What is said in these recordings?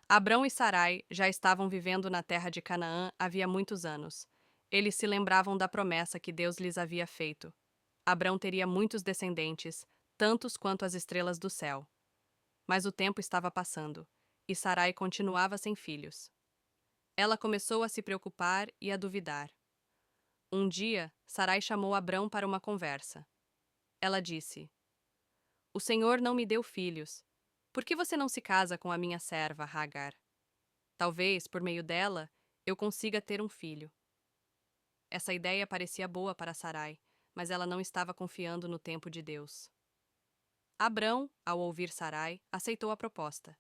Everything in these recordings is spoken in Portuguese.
Abrão e Sarai já estavam vivendo na terra de Canaã havia muitos anos. Eles se lembravam da promessa que Deus lhes havia feito. Abrão teria muitos descendentes, tantos quanto as estrelas do céu. Mas o tempo estava passando, e Sarai continuava sem filhos. Ela começou a se preocupar e a duvidar. Um dia, Sarai chamou Abrão para uma conversa. Ela disse: O Senhor não me deu filhos. Por que você não se casa com a minha serva, Hagar? Talvez, por meio dela, eu consiga ter um filho. Essa ideia parecia boa para Sarai, mas ela não estava confiando no tempo de Deus. Abrão, ao ouvir Sarai, aceitou a proposta.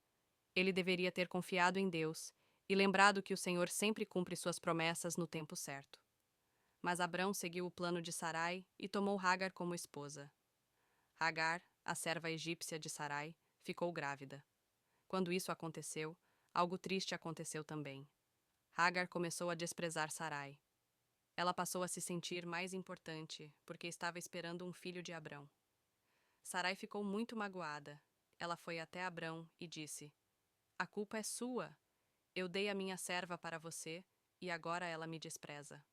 Ele deveria ter confiado em Deus e lembrado que o Senhor sempre cumpre suas promessas no tempo certo. Mas Abrão seguiu o plano de Sarai e tomou Hagar como esposa. Hagar, a serva egípcia de Sarai, ficou grávida. Quando isso aconteceu, algo triste aconteceu também. Hagar começou a desprezar Sarai. Ela passou a se sentir mais importante porque estava esperando um filho de Abrão. Sarai ficou muito magoada. Ela foi até Abrão e disse: A culpa é sua. Eu dei a minha serva para você e agora ela me despreza.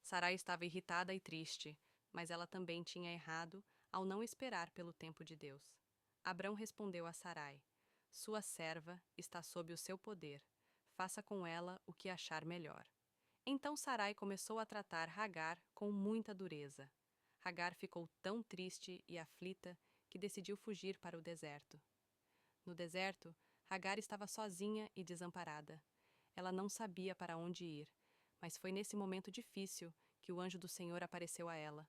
Sarai estava irritada e triste, mas ela também tinha errado ao não esperar pelo tempo de Deus. Abrão respondeu a Sarai: Sua serva está sob o seu poder. Faça com ela o que achar melhor. Então Sarai começou a tratar Hagar com muita dureza. Hagar ficou tão triste e aflita que decidiu fugir para o deserto. No deserto, Hagar estava sozinha e desamparada. Ela não sabia para onde ir, mas foi nesse momento difícil que o anjo do Senhor apareceu a ela.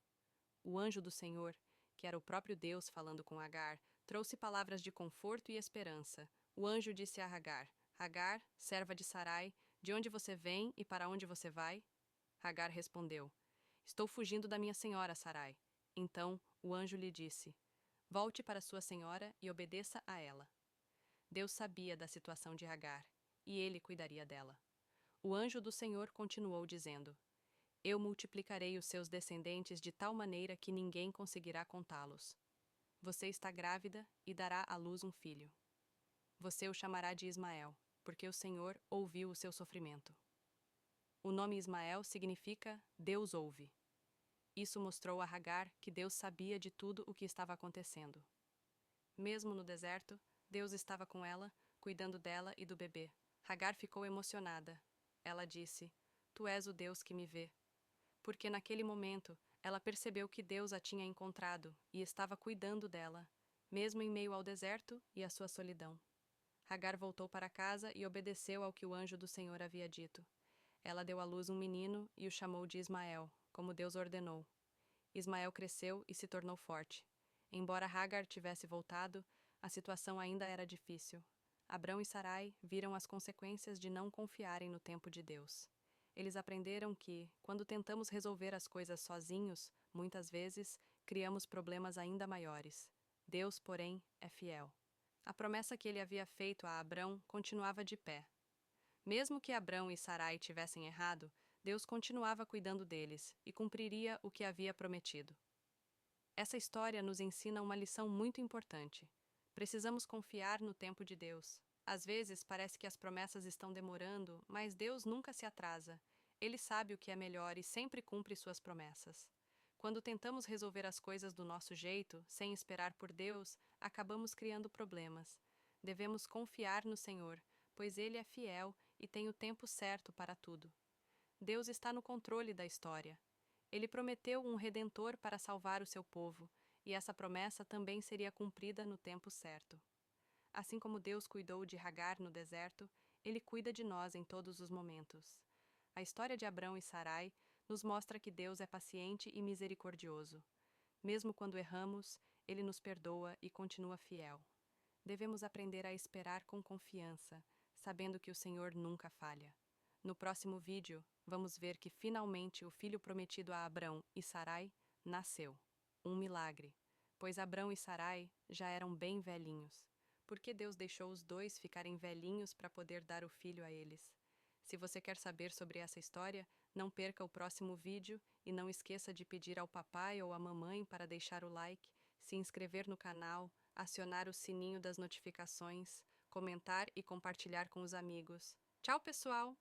O anjo do Senhor, que era o próprio Deus falando com Hagar, trouxe palavras de conforto e esperança. O anjo disse a Hagar: Hagar, serva de Sarai, de onde você vem e para onde você vai? Hagar respondeu: Estou fugindo da minha senhora Sarai. Então o anjo lhe disse: Volte para sua senhora e obedeça a ela. Deus sabia da situação de Hagar, e ele cuidaria dela. O anjo do Senhor continuou dizendo: Eu multiplicarei os seus descendentes de tal maneira que ninguém conseguirá contá-los. Você está grávida e dará à luz um filho. Você o chamará de Ismael, porque o Senhor ouviu o seu sofrimento. O nome Ismael significa Deus ouve. Isso mostrou a Hagar que Deus sabia de tudo o que estava acontecendo. Mesmo no deserto, Deus estava com ela, cuidando dela e do bebê. Hagar ficou emocionada. Ela disse: Tu és o Deus que me vê. Porque naquele momento ela percebeu que Deus a tinha encontrado e estava cuidando dela, mesmo em meio ao deserto e à sua solidão. Hagar voltou para casa e obedeceu ao que o anjo do Senhor havia dito. Ela deu à luz um menino e o chamou de Ismael, como Deus ordenou. Ismael cresceu e se tornou forte. Embora Hagar tivesse voltado, a situação ainda era difícil. Abrão e Sarai viram as consequências de não confiarem no tempo de Deus. Eles aprenderam que, quando tentamos resolver as coisas sozinhos, muitas vezes criamos problemas ainda maiores. Deus, porém, é fiel. A promessa que ele havia feito a Abrão continuava de pé. Mesmo que Abrão e Sarai tivessem errado, Deus continuava cuidando deles e cumpriria o que havia prometido. Essa história nos ensina uma lição muito importante. Precisamos confiar no tempo de Deus. Às vezes parece que as promessas estão demorando, mas Deus nunca se atrasa. Ele sabe o que é melhor e sempre cumpre suas promessas. Quando tentamos resolver as coisas do nosso jeito, sem esperar por Deus, acabamos criando problemas. Devemos confiar no Senhor, pois Ele é fiel e tem o tempo certo para tudo. Deus está no controle da história. Ele prometeu um redentor para salvar o seu povo, e essa promessa também seria cumprida no tempo certo. Assim como Deus cuidou de Hagar no deserto, Ele cuida de nós em todos os momentos. A história de Abrão e Sarai nos mostra que Deus é paciente e misericordioso. Mesmo quando erramos, Ele nos perdoa e continua fiel. Devemos aprender a esperar com confiança, sabendo que o Senhor nunca falha. No próximo vídeo, vamos ver que finalmente o filho prometido a Abrão e Sarai nasceu. Um milagre, pois Abrão e Sarai já eram bem velhinhos. Por que Deus deixou os dois ficarem velhinhos para poder dar o filho a eles? Se você quer saber sobre essa história, não perca o próximo vídeo e não esqueça de pedir ao papai ou à mamãe para deixar o like, se inscrever no canal, acionar o sininho das notificações, comentar e compartilhar com os amigos. Tchau, pessoal!